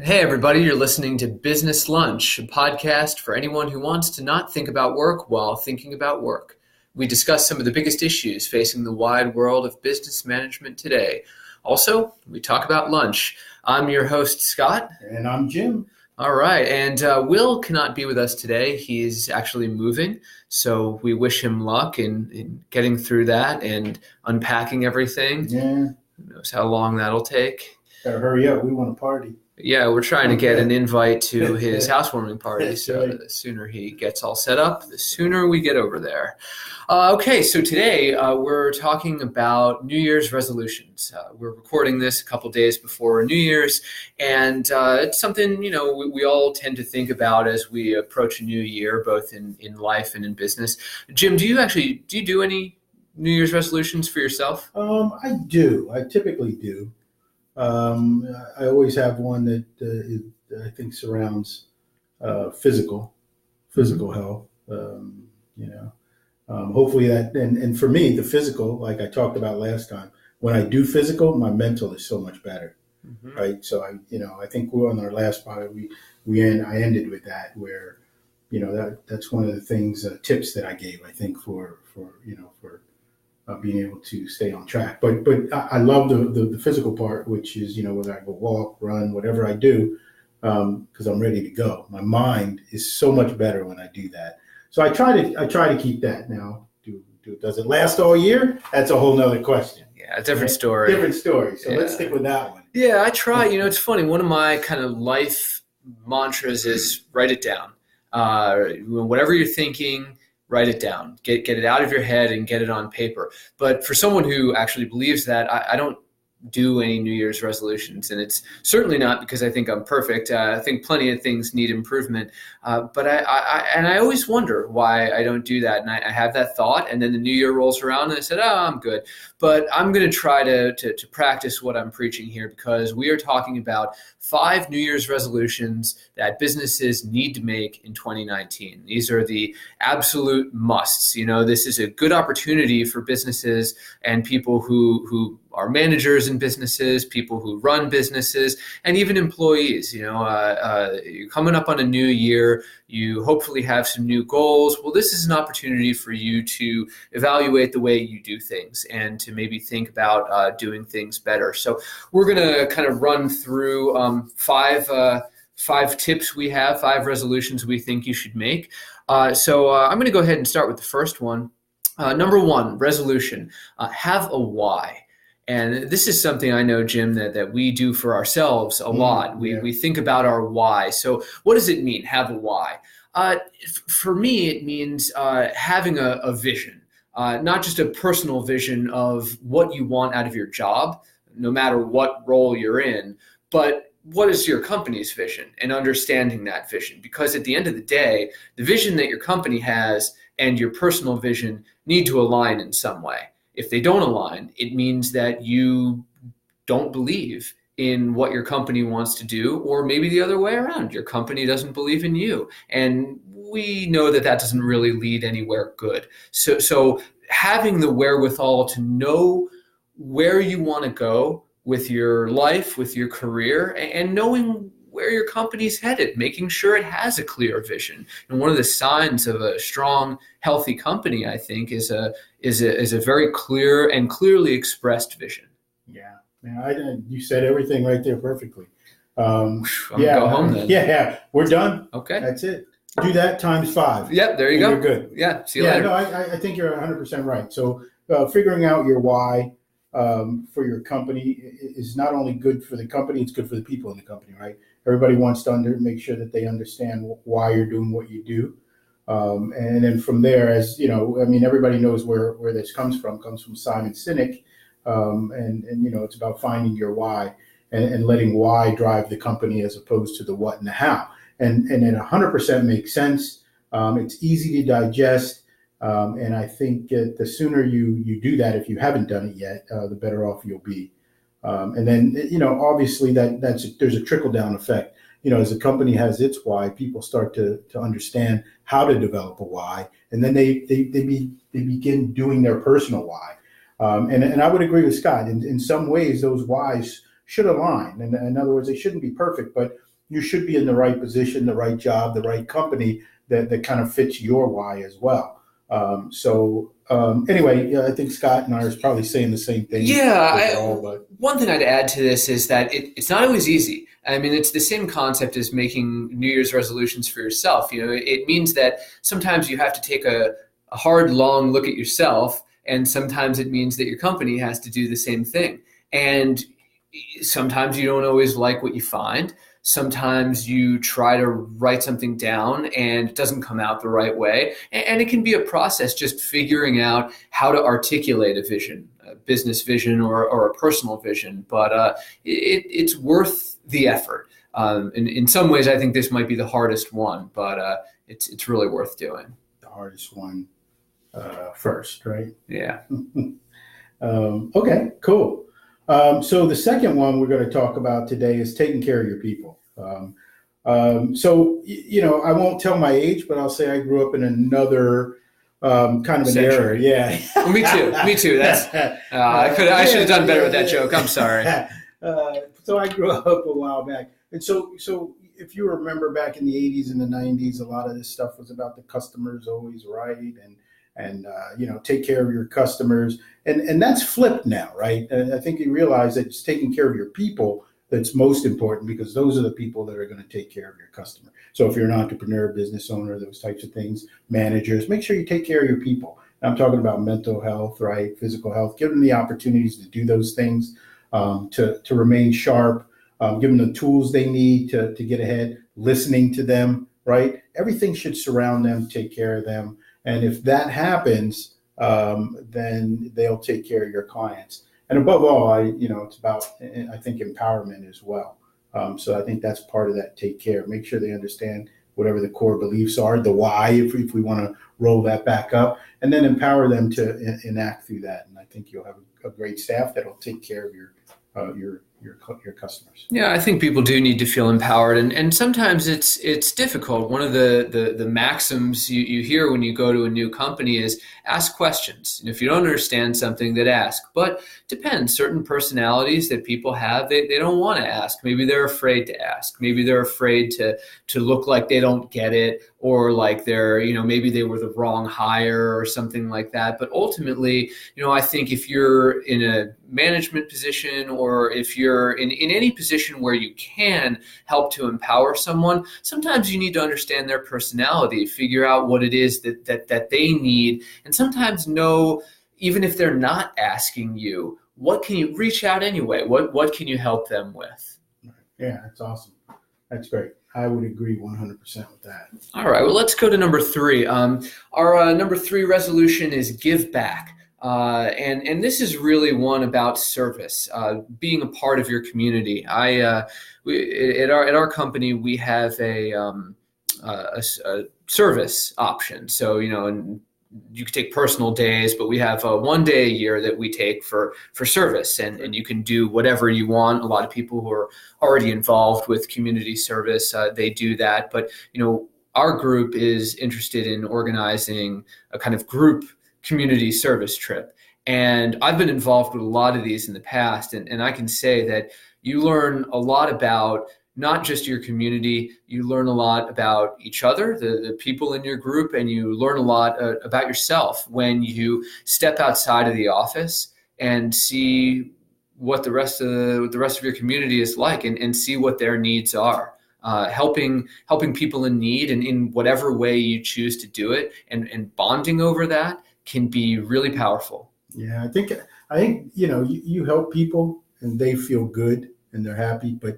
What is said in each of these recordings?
Hey, everybody, you're listening to Business Lunch, a podcast for anyone who wants to not think about work while thinking about work. We discuss some of the biggest issues facing the wide world of business management today. Also, we talk about lunch. I'm your host, Scott. And I'm Jim. All right, and Will cannot be with us today. He's actually moving, so we wish him luck in getting through that and unpacking everything. Yeah. Who knows how long that'll take. Gotta hurry up. We want to party. Yeah, we're trying to get an invite to his housewarming party, That's so right. the sooner he gets all set up, the sooner we get over there. Okay, so today we're talking about New Year's resolutions. We're recording this a couple days before New Year's, and it's something, we all tend to think about as we approach a new year, both in life and in business. Jim, do you do any New Year's resolutions for yourself? I do. I typically do. I always have one that I think surrounds physical health. Hopefully that, and for me, the physical, like I talked about last time, when I do physical, my mental is so much better, right? So I think we're on our last part. I ended with that where, that's one of the things, tips that I gave, I think for being able to stay on track. But I love the physical part, which is, whether I go walk, run, whatever I do, because I'm ready to go. My mind is so much better when I do that. So I try to keep that. Now, does it last all year? That's a whole nother question. Yeah, a different story. Different story. So Yeah. Let's stick with that one. Yeah, I try. It's funny. One of my kind of life mantras is write it down. Whatever you're thinking, write it down. Get it out of your head and get it on paper. But for someone who actually believes that, I don't do any New Year's resolutions, and it's certainly not because I think I'm perfect. I think plenty of things need improvement, but I always wonder why I don't do that. And I have that thought, and then the new year rolls around, and I said, "Oh, I'm good." But I'm going to try to practice what I'm preaching here, because we are talking about 5 New Year's resolutions that businesses need to make in 2019. These are the absolute musts. This is a good opportunity for businesses and people who are managers in businesses, people who run businesses, and even employees. You're coming up on a new year. You hopefully have some new goals. Well, this is an opportunity for you to evaluate the way you do things and to maybe think about doing things better. So we're going to kind of run through 5 tips we have, 5 resolutions we think you should make. So I'm going to go ahead and start with the first one. Number 1, resolution, have a why. And this is something I know, Jim, that we do for ourselves a lot. We think about our why. So what does it mean, have a why? For me, it means having a vision, not just a personal vision of what you want out of your job, no matter what role you're in, but what is your company's vision and understanding that vision. Because at the end of the day, the vision that your company has and your personal vision need to align in some way. If they don't align, it means that you don't believe in what your company wants to do, or maybe the other way around. Your company doesn't believe in you. And we know that doesn't really lead anywhere good. So having the wherewithal to know where you want to go with your life, with your career, and knowing where your company's headed, making sure it has a clear vision. And one of the signs of a strong, healthy company, I think, is a very clear and clearly expressed vision. Yeah, you said everything right there perfectly. I'm gonna go home then. Yeah, we're done. Okay, that's it. Do that times 5. Yep, there you go. You're good. Yeah, see you later. No, I think you're 100% right. So figuring out your why for your company is not only good for the company, it's good for the people in the company, right? Everybody wants to make sure that they understand why you're doing what you do. And then from there, as everybody knows where this comes from Simon Sinek. And it's about finding your why and letting why drive the company as opposed to the what and the how. And it 100% makes sense. It's easy to digest. And I think the sooner you do that, if you haven't done it yet, the better off you'll be. And then, obviously there's a trickle down effect. As a company has its why, people start to understand how to develop a why, and then they begin doing their personal why. And I would agree with Scott. In some ways, those whys should align. And in other words, they shouldn't be perfect, but you should be in the right position, the right job, the right company that kind of fits your why as well. Anyway, yeah, I think Scott and I are probably saying the same thing. Yeah, overall, but one thing I'd add to this is that it's not always easy. I mean, it's the same concept as making New Year's resolutions for yourself. It means that sometimes you have to take a hard, long look at yourself, and sometimes it means that your company has to do the same thing. And sometimes you don't always like what you find. Sometimes you try to write something down and it doesn't come out the right way. And it can be a process just figuring out how to articulate a vision, a business vision or a personal vision. But it's worth the effort. In some ways, I think this might be the hardest one, but it's really worth doing. the hardest one first, right? Yeah. Okay, cool. So the second one we're going to talk about today is taking care of your people. I won't tell my age, but I'll say I grew up in another kind of an era. Yeah. Well, me too. That's I should have done better with that joke. I'm sorry. So I grew up a while back, and so if you remember back in the 80s and the 90s, a lot of this stuff was about the customers always right, and take care of your customers, and that's flipped now, right? I think you realize that it's taking care of your people that's most important, because those are the people that are going to take care of your customer. So if you're an entrepreneur, business owner, those types of things, managers, make sure you take care of your people. And I'm talking about mental health, right? Physical health. Give them the opportunities to do those things, to remain sharp. Give them the tools they need to get ahead. Listening to them, right? Everything should surround them, take care of them. And if that happens, then they'll take care of your clients. And above all, it's about, I think, empowerment as well. So I think that's part of that take care. Make sure they understand whatever the core beliefs are, the why, if we want to roll that back up, and then empower them to enact through that. And I think you'll have a great staff that'll take care of your customers. Yeah, I think people do need to feel empowered, and sometimes it's difficult. One of the maxims you hear when you go to a new company is ask questions. And if you don't understand something, then ask. But depends. Certain personalities that people have, they don't want to ask. Maybe they're afraid to ask. Maybe they're afraid to look like they don't get it, or like they're, maybe they were the wrong hire or something like that. But ultimately, I think if you're in a management position, or if you're in any position where you can help to empower someone, sometimes you need to understand their personality, figure out what it is that they need, and sometimes know, even if they're not asking you, what can you reach out anyway? What can you help them with? Yeah, that's awesome. That's great. I would agree 100% with that. All right, well, let's go to number 3. Our number 3 resolution is give back. And this is really one about service, being a part of your community. At our company, we have a service option. So, and you can take personal days, but we have one day a year that we take for service, and you can do whatever you want. A lot of people who are already involved with community service, they do that. But, our group is interested in organizing a kind of group community service trip. And I've been involved with a lot of these in the past, and I can say that you learn a lot about not just your community, you learn a lot about each other, the people in your group, and you learn a lot about yourself when you step outside of the office and see what the rest of your community is like, and see what their needs are. Helping people in need, and in whatever way you choose to do it, and bonding over that can be really powerful. Yeah, I think you help people and they feel good and they're happy, but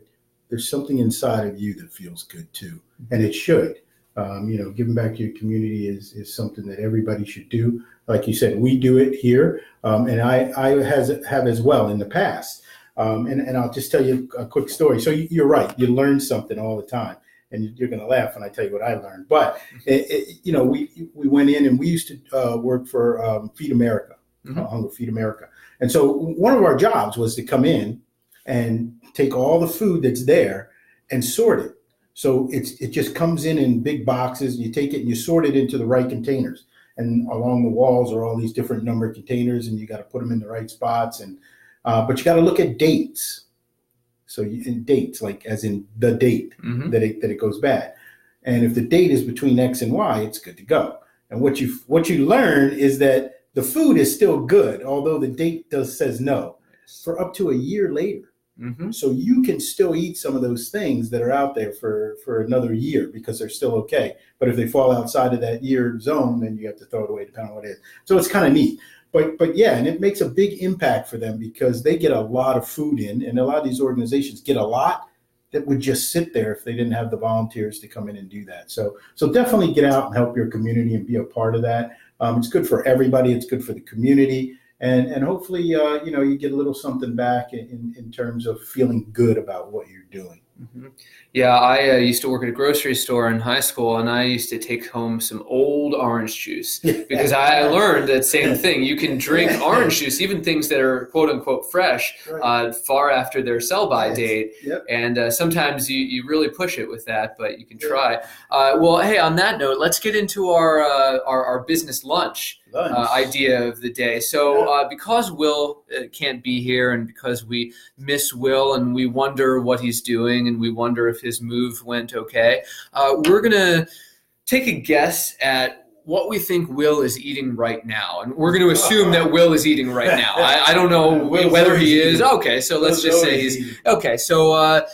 there's something inside of you that feels good too, and it should. Giving back to your community is something that everybody should do. Like you said, we do it here, and I have as well in the past. And I'll just tell you a quick story. So you're right, you learn something all the time. And you're going to laugh when I tell you what I learned. But, we went in and we used to work for Feed America, Hunger Feed America. And so one of our jobs was to come in and take all the food that's there and sort it. So it just comes in big boxes. You take it and you sort it into the right containers. And along the walls are all these different numbered containers, and you got to put them in the right spots. And but you got to look at dates. So in dates, like as in the date Mm-hmm. that it goes bad. And if the date is between X and Y, it's good to go. And what you learn is that the food is still good, although the date says no, for up to a year later. Mm-hmm. So you can still eat some of those things that are out there for another year because they're still okay. But if they fall outside of that year zone, then you have to throw it away depending on what it is. So it's kind of neat. But yeah, and it makes a big impact for them because they get a lot of food in, and a lot of these organizations get a lot that would just sit there if they didn't have the volunteers to come in and do that. So definitely get out and help your community and be a part of that. It's good for everybody. It's good for the community. And hopefully, you get a little something back in terms of feeling good about what you're doing. Mm-hmm. Yeah, I used to work at a grocery store in high school, and I used to take home some old orange juice because I learned that same thing. You can drink orange juice, even things that are quote unquote fresh, far after their sell-by date. Yep. And sometimes you really push it with that, but you can try. Well, hey, on that note, let's get into our business lunch. Idea of the day. So because Will can't be here, and because we miss Will and we wonder what he's doing and we wonder if his move went okay, we're going to take a guess at what we think Will is eating right now. And we're going to assume that Will is eating right now. I don't know whether he is. Okay, so let's just say he's eating. Okay, so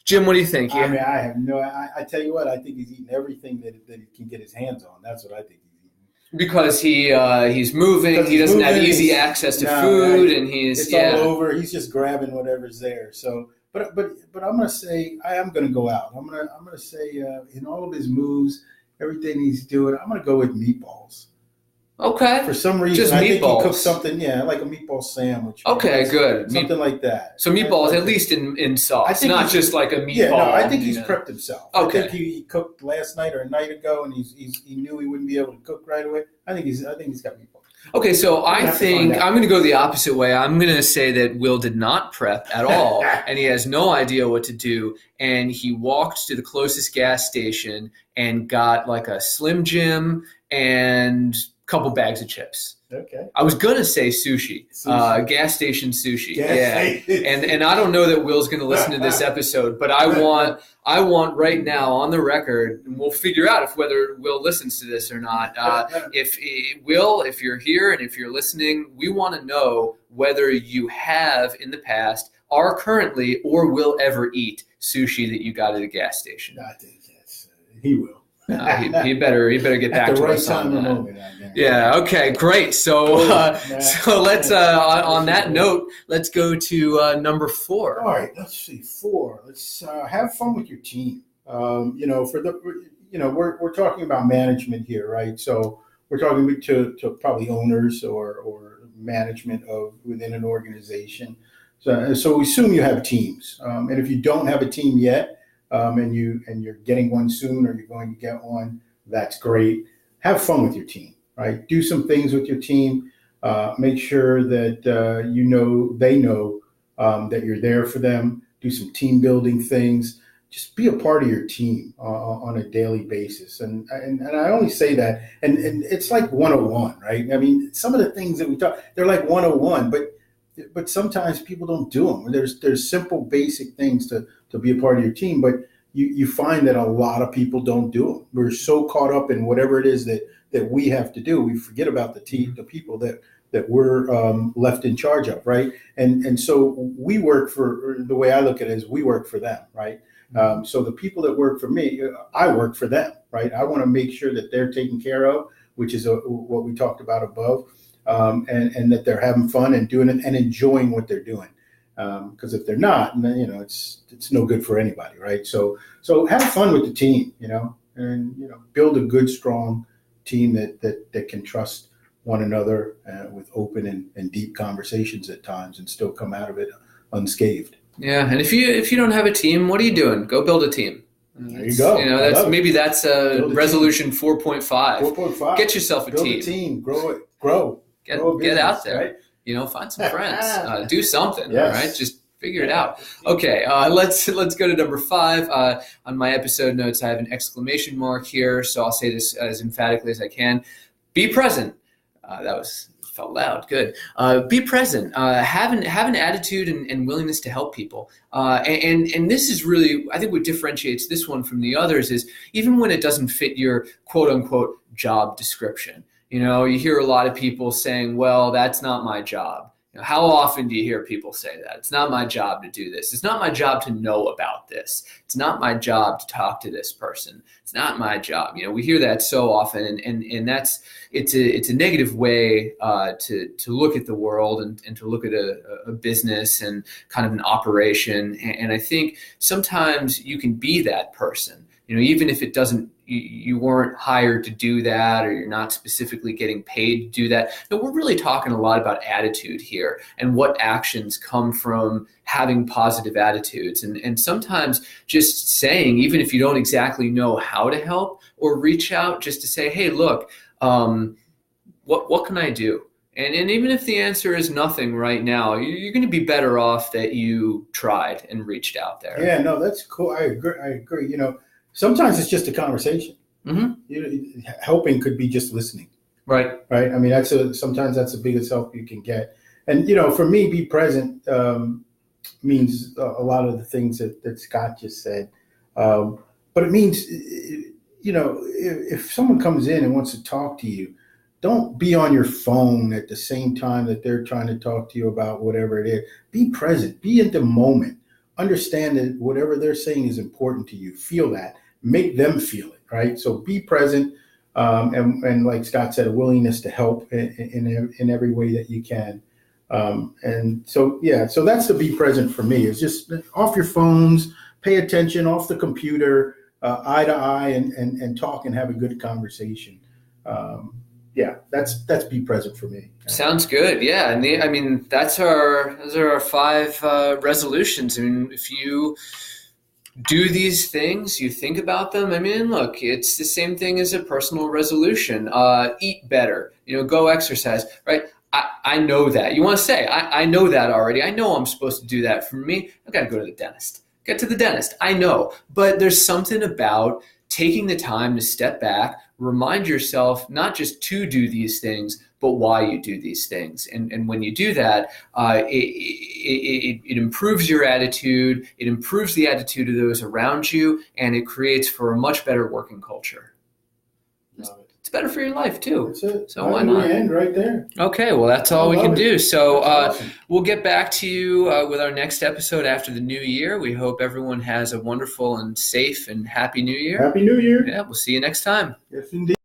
Jim, what do you think? I mean, I have no. I tell you what, I think he's eating everything that he can get his hands on. That's what I think. Because he's moving, he doesn't have easy access to food, and it's all over. He's just grabbing whatever's there. So, but I'm gonna say I am gonna go out. I'm gonna say in all of his moves, everything he's doing, I'm gonna go with meatballs. Okay. For some reason, just I meatballs. think he cooked something, like a meatball sandwich. Okay, good. Something like that. So meatballs, at least in sauce, not just like a meatball. Yeah, no, I think he's prepped himself. Okay. I think he cooked last night or a night ago, and he knew he wouldn't be able to cook right away. I think he's got meatballs. Okay, so I think I'm going to go the opposite way. I'm going to say that Will did not prep at all, and he has no idea what to do. And he walked to the closest gas station and got like a Slim Jim and couple bags of chips. Okay. I was gonna say sushi. Gas station sushi. And I don't know that Will's gonna listen to this episode, but I want right now on the record, and we'll figure out whether Will listens to this or not. If you're here and if you're listening, we want to know whether you have in the past, are currently, or will ever eat sushi that you got at a gas station. I think he will. He better get back to us on that. Yeah. Okay. Great. So let's on that note, let's go to number 4. All right. Let's see 4. Let's have fun with your team. We're talking about management here, right? So we're talking to probably owners or management of within an organization. So we assume you have teams, and if you don't have a team yet. And you're getting one soon, or you're going to get one, that's great. Have fun with your team, right? Do some things with your team. Make sure that they know that you're there for them. Do some team building things. Just be a part of your team on a daily basis. And I only say that, and it's like 101, right? I mean, some of the things that we talk, they're like 101, but sometimes people don't do them. There's simple, basic things to be a part of your team, but you find that a lot of people don't do them. We're so caught up in whatever it is that we have to do, we forget about the people that we're left in charge of, right? And so we work for, the way I look at it is we work for them, right? So the people that work for me, I work for them, right? I want to make sure that they're taken care of, which is what we talked about above. And that they're having fun and doing it and enjoying what they're doing. Because if they're not, then it's no good for anybody, right? So have fun with the team, and build a good, strong team that can trust one another with open and deep conversations at times, and still come out of it unscathed. Yeah, and if you don't have a team, what are you doing? Go build a team. There you go. That's resolution 4.5. 4.5. Get yourself a build team. A team. Grow. Get out there. Right? Find some friends. Do something. Yes. All right. Just figure it out. Okay. Let's go to number 5. On my episode notes, I have an exclamation mark here, so I'll say this as emphatically as I can. Be present. That was felt loud. Good. Be present. Have an attitude and willingness to help people. And this is really, I think, what differentiates this one from the others is even when it doesn't fit your quote unquote job description. You hear a lot of people saying, "Well, that's not my job." How often do you hear people say that? It's not my job to do this. It's not my job to know about this. It's not my job to talk to this person. It's not my job. We hear that so often, and it's a negative way to look at the world and to look at a business and kind of an operation. And I think sometimes you can be that person. Even if it doesn't, you weren't hired to do that, or you're not specifically getting paid to do that. No, we're really talking a lot about attitude here and what actions come from having positive attitudes. And sometimes just saying, even if you don't exactly know how to help or reach out, just to say, "Hey, look, what can I do?" And even if the answer is nothing right now, you're going to be better off that you tried and reached out there. Yeah, no, that's cool. I agree. Sometimes it's just a conversation. Mm-hmm. Helping could be just listening. Right. Right. I mean, sometimes that's the biggest help you can get. And, for me, be present means a lot of the things that Scott just said. But it means, if someone comes in and wants to talk to you, don't be on your phone at the same time that they're trying to talk to you about whatever it is. Be present. Be in the moment. Understand that whatever they're saying is important to you. Feel that. Make them feel it, right? So be present, and like Scott said, a willingness to help in every way that you can. And so that's the be present for me. Is just off your phones, pay attention, off the computer, eye to eye, and talk and have a good conversation. That's be present for me. Sounds good. Yeah, and those are our 5 resolutions. If you do these things, you think about them. Look, it's the same thing as a personal resolution. Eat better. Go exercise. Right. I know that. You want to say, I know that already. I know I'm supposed to do that. For me, I've got to go to the dentist. Get to the dentist. I know. But there's something about taking the time to step back, remind yourself not just to do these things, but why you do these things. And when you do that, it improves your attitude, it improves the attitude of those around you, and it creates for a much better working culture. It's better for your life too. That's it. So why not? End right there. Okay, well, that's all we can do. So awesome. We'll get back to you with our next episode after the new year. We hope everyone has a wonderful and safe and happy new year. Happy New Year. Yeah, we'll see you next time. Yes, indeed.